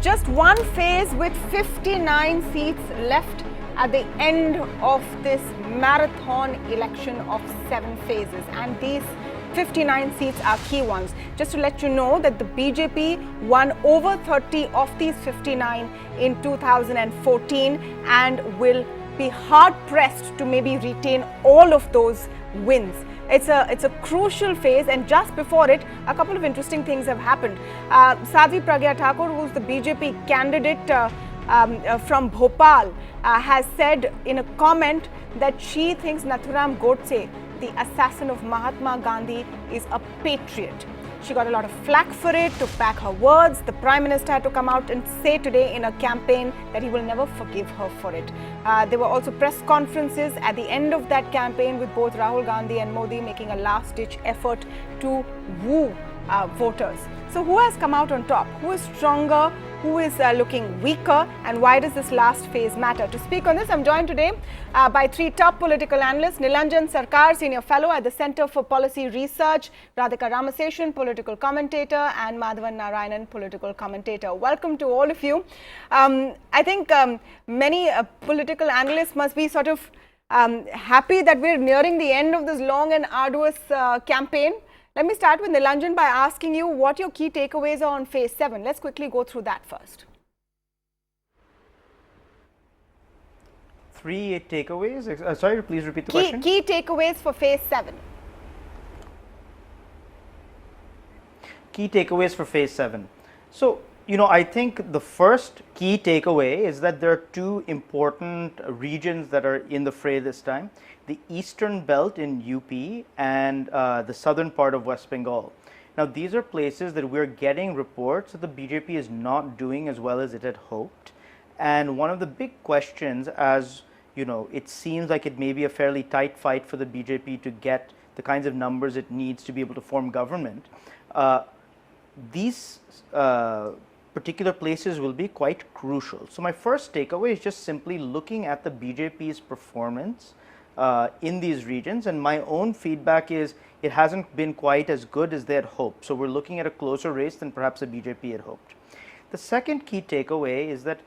There's just one phase with 59 seats left at the end of this marathon election of 7 phases, and these 59 seats are key ones. Just to let you know that the BJP won over 30 of these 59 in 2014 and will be hard pressed to maybe retain all of those wins. It's a crucial phase, and just before it, a couple of interesting things have happened. Sadhvi Pragya Thakur, who's the BJP candidate from Bhopal, has said in a comment that she thinks Nathuram Godse, the assassin of Mahatma Gandhi, is a patriot. She got a lot of flack for it, to back her words. The Prime Minister had to come out and say today in a campaign that he will never forgive her for it. There were also press conferences at the end of that campaign with both Rahul Gandhi and Modi making a last-ditch effort to woo voters. So who has come out on top? Who is stronger? Who is looking weaker? And why does this last phase matter? To speak on this, I'm joined today by 3 top political analysts. Nilanjan Sarkar, Senior Fellow at the Center for Policy Research, Radhika Ramaseshan, Political Commentator, and Madhavan Narayanan, Political Commentator. Welcome to all of you. I think many political analysts must be sort of happy that we're nearing the end of this long and arduous campaign. Let me start with Nilanjan by asking you what your key takeaways are on phase 7. Let's quickly go through that first. 3 takeaways? Sorry, please repeat the question. Key takeaways for phase 7. Key takeaways for phase 7. So, I think the first key takeaway is that there are 2 important regions that are in the fray this time: the eastern belt in UP and the southern part of West Bengal. Now, these are places that we're getting reports that the BJP is not doing as well as it had hoped. And one of the big questions, as it seems like it may be a fairly tight fight for the BJP to get the kinds of numbers it needs to be able to form government. These particular places will be quite crucial. So my first takeaway is just simply looking at the BJP's performance in these regions, and my own feedback is it hasn't been quite as good as they had hoped. So we're looking at a closer race than perhaps the BJP had hoped. The second key takeaway is that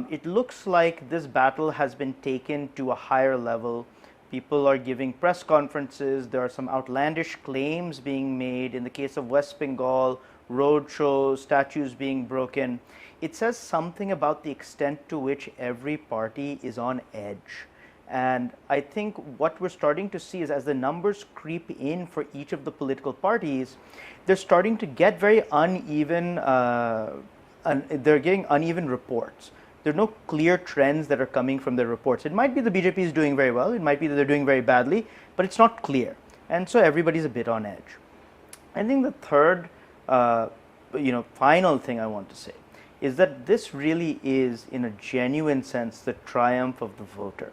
it looks like this battle has been taken to a higher level. People are giving press conferences. There are some outlandish claims being made. In the case of West Bengal, road shows, statues being broken. It says something about the extent to which every party is on edge. And I think what we're starting to see is, as the numbers creep in for each of the political parties, they're starting to get very uneven, they're getting uneven reports. There are no clear trends that are coming from their reports. It might be the BJP is doing very well, it might be that they're doing very badly, but it's not clear. And so everybody's a bit on edge. I think the third final thing I want to say is that this really is, in a genuine sense, the triumph of the voter.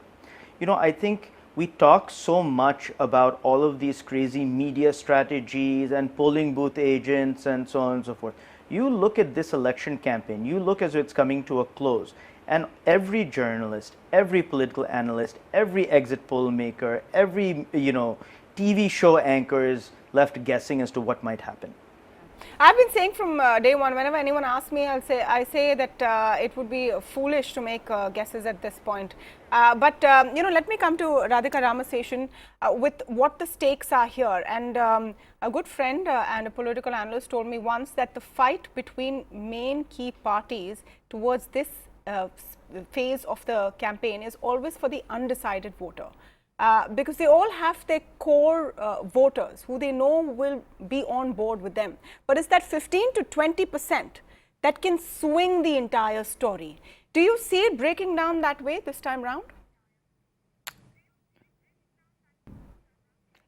I think we talk so much about all of these crazy media strategies and polling booth agents and so on and so forth. You look at this election campaign, you look as it's coming to a close, and every journalist, every political analyst, every exit poll maker, every TV show anchor is left guessing as to what might happen. I've been saying from day one, whenever anyone asks me, I say that it would be foolish to make guesses at this point. But let me come to Radhika Ramaseshan with what the stakes are here. And a good friend and a political analyst told me once that the fight between main key parties towards this phase of the campaign is always for the undecided voter. Because they all have their core voters who they know will be on board with them. But it's that 15 to 20% that can swing the entire story. Do you see it breaking down that way this time round?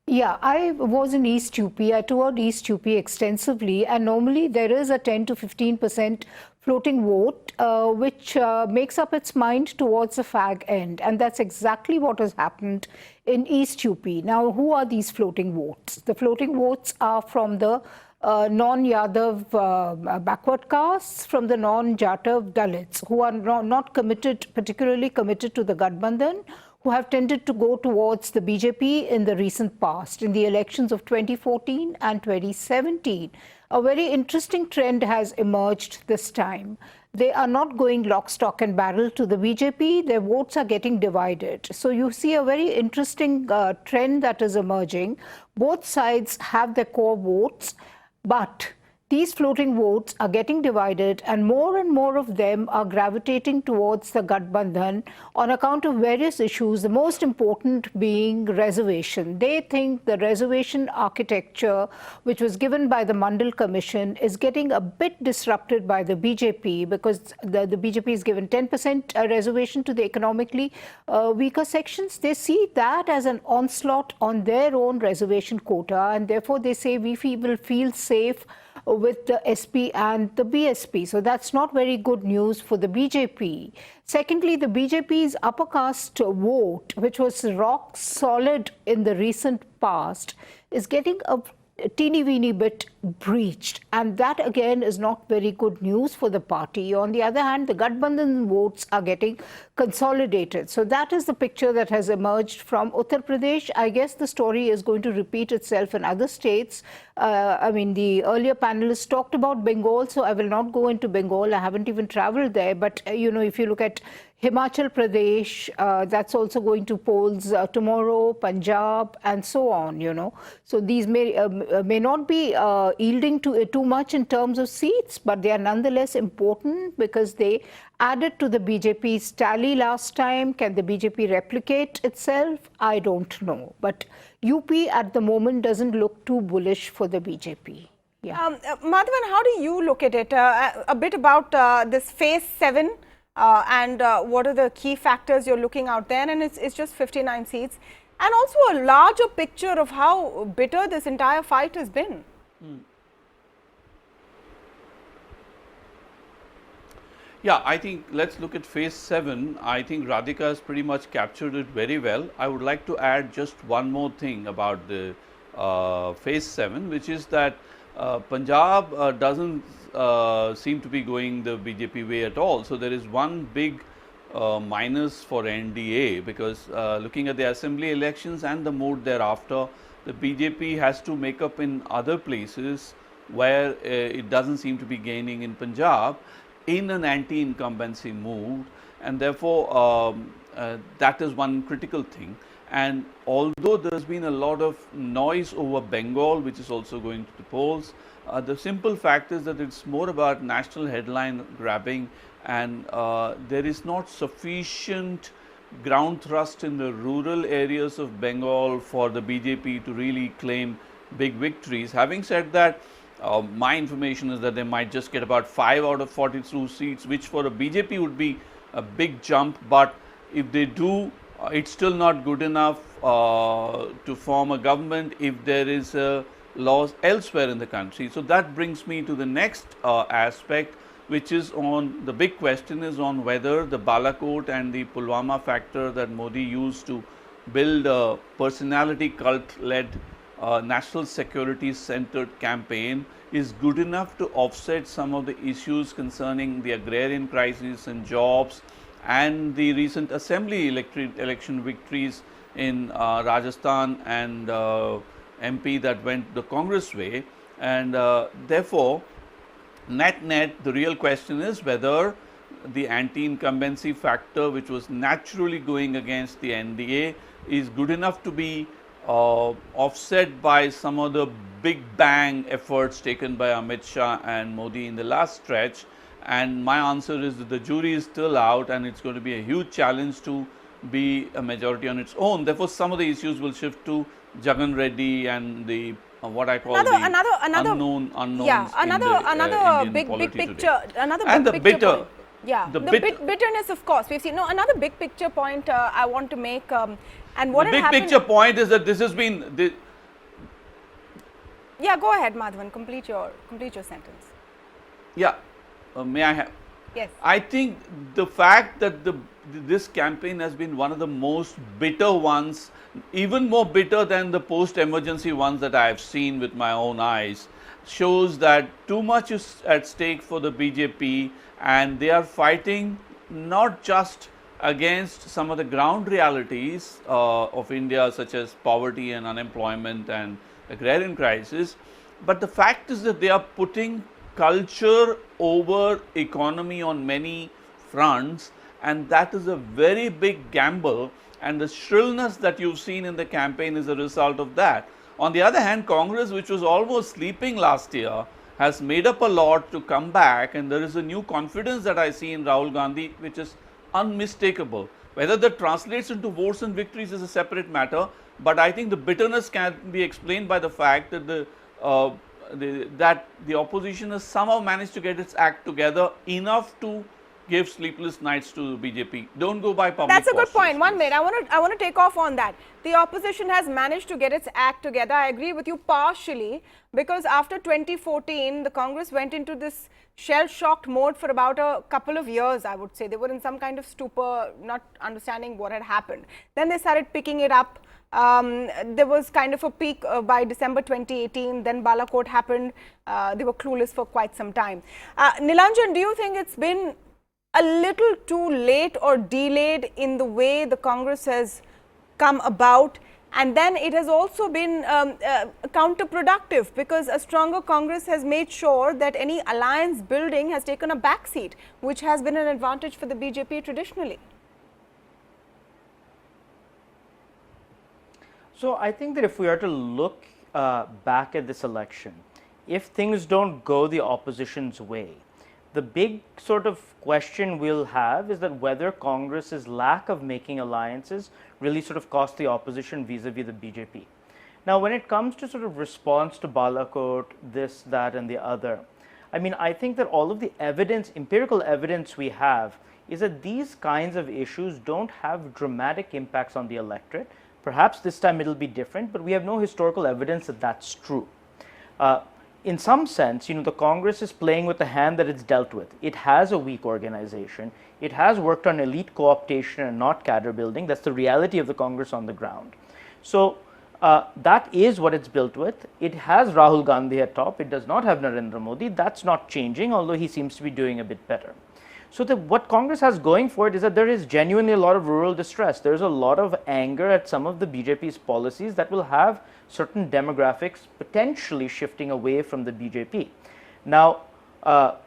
Yeah, I was in East UP. I toured East UP extensively, and normally there is a 10 to 15% floating vote, which makes up its mind towards the fag end. And that's exactly what has happened in East UP. Now, who are these floating votes? The floating votes are from the non-Yadav backward castes, from the non-Jatav Dalits, who are not committed, particularly committed to the Gadbandhan, who have tended to go towards the BJP in the recent past, in the elections of 2014 and 2017. A very interesting trend has emerged this time. They are not going lock, stock and barrel to the BJP. Their votes are getting divided. So you see a very interesting trend that is emerging. Both sides have their core votes, but these floating votes are getting divided, and more of them are gravitating towards the Gathbandhan on account of various issues, the most important being reservation. They think the reservation architecture, which was given by the Mandal Commission, is getting a bit disrupted by the BJP, because the BJP is given 10% reservation to the economically weaker sections. They see that as an onslaught on their own reservation quota, and therefore they say we will feel safe with the SP and the BSP. So that's not very good news for the BJP. Secondly, the BJP's upper caste vote, which was rock solid in the recent past, is getting a teeny-weeny bit breached, and that again is not very good news for the party. On the other hand, the Gathbandhan votes are getting consolidated. So that is the picture that has emerged from Uttar Pradesh. I guess the story is going to repeat itself in other states. I mean, the earlier panelists talked about Bengal, so I will not go into Bengal. I haven't even traveled there, but you know, if you look at Himachal Pradesh, that's also going to polls tomorrow, Punjab, and so on, you know. So these may not be yielding to too much in terms of seats, but they are nonetheless important because they added to the BJP's tally last time. Can the BJP replicate itself? I don't know. But UP at the moment doesn't look too bullish for the BJP. Yeah. Madhavan, how do you look at it? A bit about this phase 7. And what are the key factors you're looking out there? And it's just 59 seats. And also a larger picture of how bitter this entire fight has been. Yeah, I think let's look at phase 7. I think Radhika has pretty much captured it very well. I would like to add just one more thing about the phase 7, which is that Punjab doesn't seem to be going the BJP way at all. So there is one big minus for NDA, because looking at the assembly elections and the mood thereafter, the BJP has to make up in other places where it doesn't seem to be gaining in Punjab in an anti-incumbency mood, and therefore that is one critical thing. And although there has been a lot of noise over Bengal, which is also going to the polls, the simple fact is that it's more about national headline grabbing, and there is not sufficient ground thrust in the rural areas of Bengal for the BJP to really claim big victories. Having said that, my information is that they might just get about 5 out of 42 seats, which for a BJP would be a big jump, but if they do, it's still not good enough to form a government if there is a loss elsewhere in the country. So that brings me to the next aspect, which is on the big question is on whether the Balakot and the Pulwama factor that Modi used to build a personality cult-led national security centered campaign is good enough to offset some of the issues concerning the agrarian crisis and jobs and the recent assembly election victories in Rajasthan and MP that went the Congress way. And therefore, net, the real question is whether the anti-incumbency factor, which was naturally going against the NDA, is good enough to be offset by some of the big bang efforts taken by Amit Shah and Modi in the last stretch. And my answer is that the jury is still out, and it's going to be a huge challenge to be a majority on its own. Therefore, some of the issues will shift to Jagan Reddy and the what I call another unknowns. Yeah, another big picture. Another big picture point. Yeah, the bitterness, of course. We've seen another big picture point I want to make. And what the big picture point is that this has been. Yeah, go ahead, Madhavan. Complete your sentence. Yeah, may I have? Yes. I think the fact that this campaign has been one of the most bitter ones, even more bitter than the post-emergency ones that I have seen with my own eyes, shows that too much is at stake for the BJP, and they are fighting not just against some of the ground realities of India, such as poverty and unemployment and agrarian crisis. But the fact is that they are putting culture over economy on many fronts, and that is a very big gamble, and the shrillness that you've seen in the campaign is a result of that. On the other hand, Congress, which was almost sleeping last year, has made up a lot to come back, and there is a new confidence that I see in Rahul Gandhi, which is unmistakable. Whether that translates into votes and victories is a separate matter, but I think the bitterness can be explained by the fact that the opposition has somehow managed to get its act together enough to give sleepless nights to BJP. Don't go by public. That's a good postures, point. One please. minute, I want to take off on that. The opposition has managed to get its act together. I agree with you partially, because after 2014, the Congress went into this shell-shocked mode for about a couple of years, I would say. They were in some kind of stupor, not understanding what had happened. Then they started picking it up. There was kind of a peak by December 2018, then Balakot happened. They were clueless for quite some time. Nilanjan, do you think it's been a little too late or delayed in the way the Congress has come about? And then it has also been counterproductive, because a stronger Congress has made sure that any alliance building has taken a backseat, which has been an advantage for the BJP traditionally. So I think that if we are to look back at this election, if things don't go the opposition's way, the big sort of question we'll have is that whether Congress's lack of making alliances really sort of cost the opposition vis-a-vis the BJP. Now, when it comes to sort of response to Balakot, this, that, and the other, I mean, I think that all of the evidence, empirical evidence we have, is that these kinds of issues don't have dramatic impacts on the electorate. Perhaps this time it'll be different, but we have no historical evidence that that's true. In some sense, the Congress is playing with the hand that it's dealt with. It has a weak organization. It has worked on elite co-optation and not cadre building. That's the reality of the Congress on the ground. So that is what it's built with. It has Rahul Gandhi at top. It does not have Narendra Modi. That's not changing, although he seems to be doing a bit better. So what Congress has going for it is that there is genuinely a lot of rural distress. There's a lot of anger at some of the BJP's policies that will have certain demographics potentially shifting away from the BJP. Now,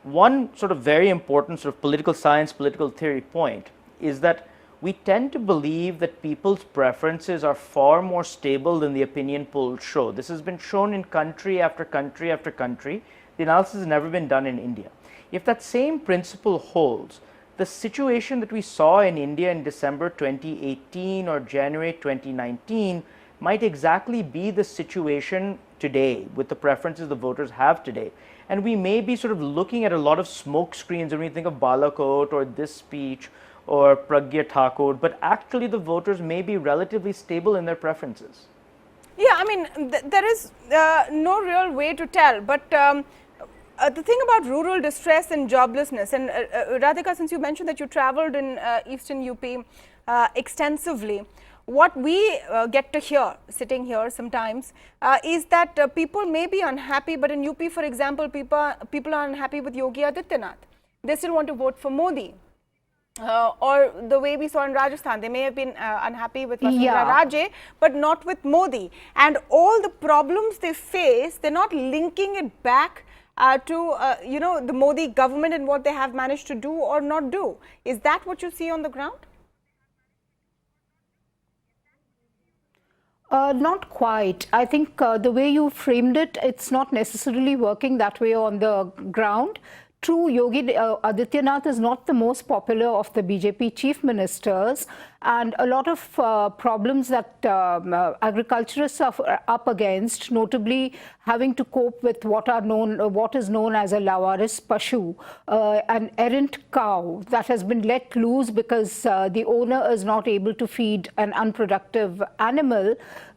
one sort of very important sort of political science, political theory point is that we tend to believe that people's preferences are far more stable than the opinion polls show. This has been shown in country after country after country. The analysis has never been done in India. If that same principle holds, the situation that we saw in India in December 2018 or January 2019 might exactly be the situation today with the preferences the voters have today. And we may be sort of looking at a lot of smoke screens when we think of Balakot or this speech or Pragya Thakur, but actually the voters may be relatively stable in their preferences. Yeah, I mean, there is no real way to tell, but the thing about rural distress and joblessness, and Radhika, since you mentioned that you traveled in eastern UP extensively, what we get to hear sitting here sometimes is that people may be unhappy, but in UP, for example, people are unhappy with Yogi Adityanath. They still want to vote for Modi. Or the way we saw in Rajasthan, they may have been unhappy with Vasundhara Raje, but not with Modi. And all the problems they face, they're not linking it back to the Modi government and what they have managed to do or not do. Is that what you see on the ground? Not quite. I think the way you framed it, it's not necessarily working that way on the ground. True, Yogi Adityanath is not the most popular of the BJP chief ministers, and a lot of problems that agriculturists are up against, notably having to cope with what is known as a Lawaris Pashu, an errant cow that has been let loose because the owner is not able to feed an unproductive animal.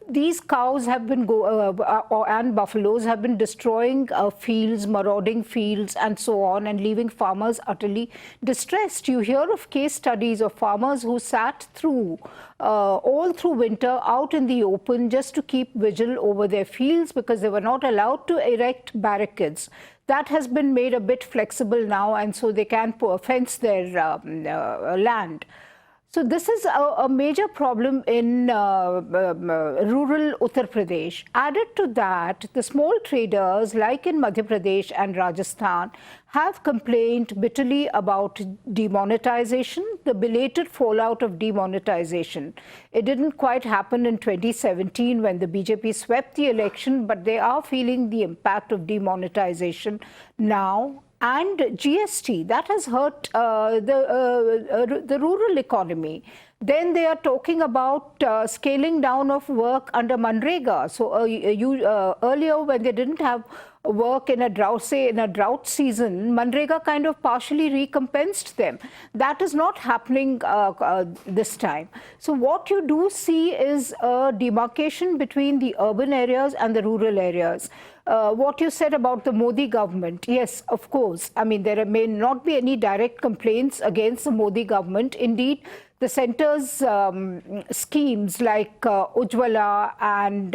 These cows have been and buffaloes have been destroying fields, marauding fields and so on, and leaving farmers utterly distressed. You hear of case studies of farmers who sat through all through winter out in the open just to keep vigil over their fields because they were not allowed to erect barricades. That has been made a bit flexible now, and so they can fence their land. So this is a major problem in rural Uttar Pradesh. Added to that, the small traders like in Madhya Pradesh and Rajasthan have complained bitterly about demonetization, the belated fallout of demonetization. It didn't quite happen in 2017 when the BJP swept the election, but they are feeling the impact of demonetization now. And GST, that has hurt the rural economy. Then they are talking about scaling down of work under Manrega. So earlier when they didn't have work in a drought, say in a drought season, Manrega kind of partially recompensed them. That is not happening this time. So what you do see is a demarcation between the urban areas and the rural areas. What you said about the Modi government, yes, of course. I mean, there may not be any direct complaints against the Modi government. Indeed, the centre's schemes like Ujjwala and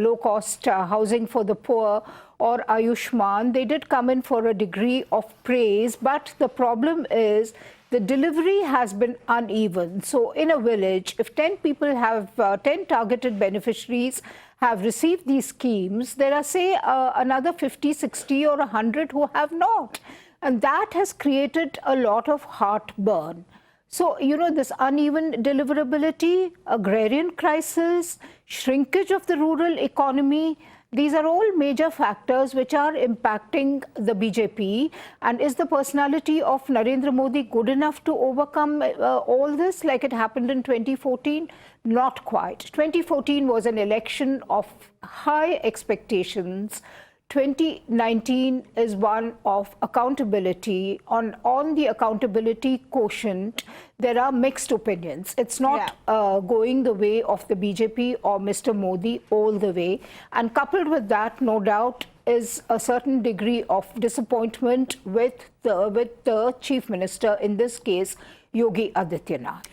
low-cost housing for the poor or Ayushman, they did come in for a degree of praise. But the problem is the delivery has been uneven. So in a village, if 10 people have 10 targeted beneficiaries have received these schemes, there are, say, another 50, 60 or 100 who have not. And that has created a lot of heartburn. So, this uneven deliverability, agrarian crisis, shrinkage of the rural economy, these are all major factors which are impacting the BJP. And is the personality of Narendra Modi good enough to overcome all this like it happened in 2014? Not quite. 2014 was an election of high expectations. 2019 is one of accountability. On the accountability quotient, there are mixed opinions. It's not going the way of the BJP or Mr. Modi all the way. And coupled with that, no doubt, is a certain degree of disappointment with the Chief Minister, in this case, Yogi Adityanath.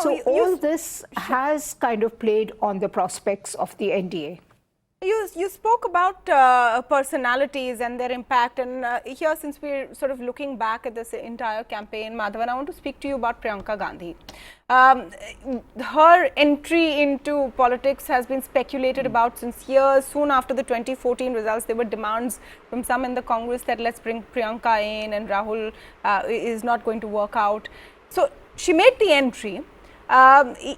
So all this has kind of played on the prospects of the NDA. You spoke about personalities and their impact, and here, since we're sort of looking back at this entire campaign, Madhavan, I want to speak to you about Priyanka Gandhi. Her entry into politics has been speculated about since years. Soon after the 2014 results, there were demands from some in the Congress that let's bring Priyanka in, and Rahul is not going to work out. So she made the entry.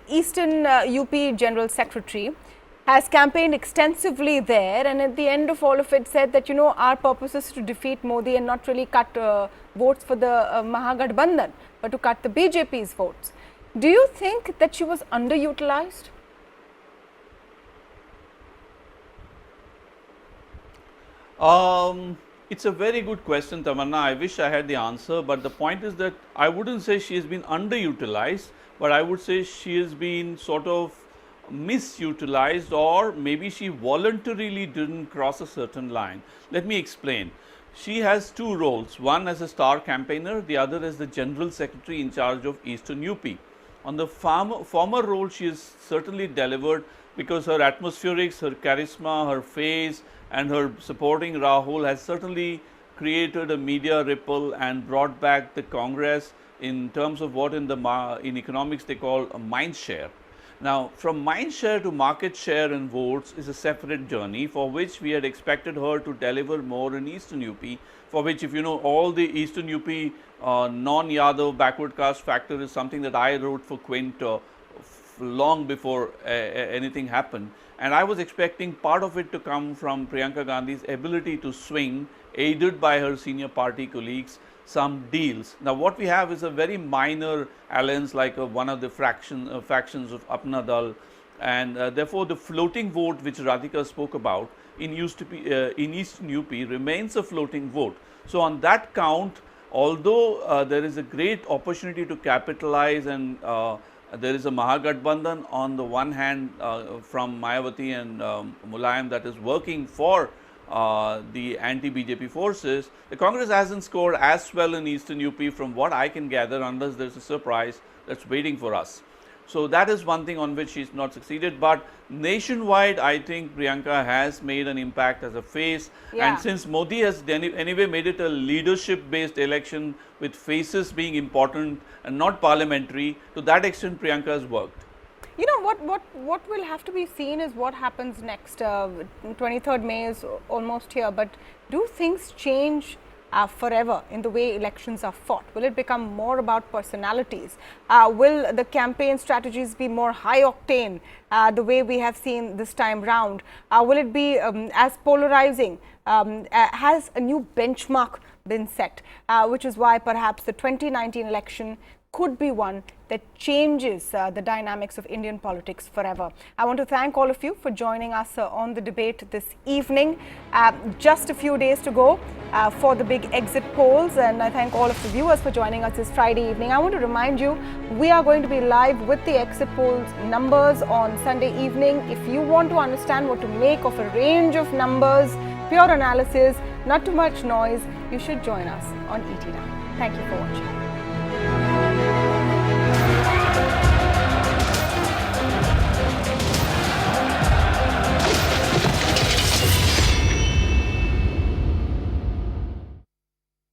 Eastern UP General Secretary has campaigned extensively there, and at the end of all of it said that, our purpose is to defeat Modi and not really cut votes for the Mahagathbandhan, but to cut the BJP's votes. Do you think that she was underutilized? It's a very good question, Tamanna. I wish I had the answer, but the point is that I wouldn't say she has been underutilized, but I would say she has been sort of misutilized, or maybe she voluntarily didn't cross a certain line. Let me explain. She has two roles, one as a star campaigner, the other as the General Secretary in charge of Eastern UP. On the former role, she has certainly delivered because her atmospherics, her charisma, her face and her supporting Rahul has certainly created a media ripple and brought back the Congress in terms of what in economics they call a mind share. Now, from mind share to market share in votes is a separate journey, for which we had expected her to deliver more in Eastern UP, for which, if you know, all the Eastern UP non-Yadav backward caste factor is something that I wrote for Quint long before anything happened. And I was expecting part of it to come from Priyanka Gandhi's ability to swing, aided by her senior party colleagues, some deals. Now, what we have is a very minor alliance like one of the factions of Apna Dal, and therefore the floating vote which Radhika spoke about in Eastern UP remains a floating vote. So, on that count, although there is a great opportunity to capitalize, and there is a Mahagathbandhan on the one hand from Mayawati and Mulayam that is working for the anti-BJP forces, the Congress hasn't scored as well in Eastern UP from what I can gather, unless there's a surprise that's waiting for us. So that is one thing on which she's not succeeded. But nationwide, I think Priyanka has made an impact as a face. Yeah. And since Modi has anyway made it a leadership-based election with faces being important and not parliamentary, to that extent, Priyanka has worked. You know, what will have to be seen is what happens next. 23rd May is almost here, but do things change forever in the way elections are fought? Will it become more about personalities? Will the campaign strategies be more high octane the way we have seen this time round? Will it be as polarizing? Has a new benchmark been set, which is why perhaps the 2019 election could be one that changes the dynamics of Indian politics forever. I want to thank all of you for joining us on the debate this evening. Just a few days to go for the big exit polls, and I thank all of the viewers for joining us this Friday evening. I want to remind you, we are going to be live with the exit polls numbers on Sunday evening. If you want to understand what to make of a range of numbers, pure analysis, not too much noise, you should join us on ET Now. Thank you for watching.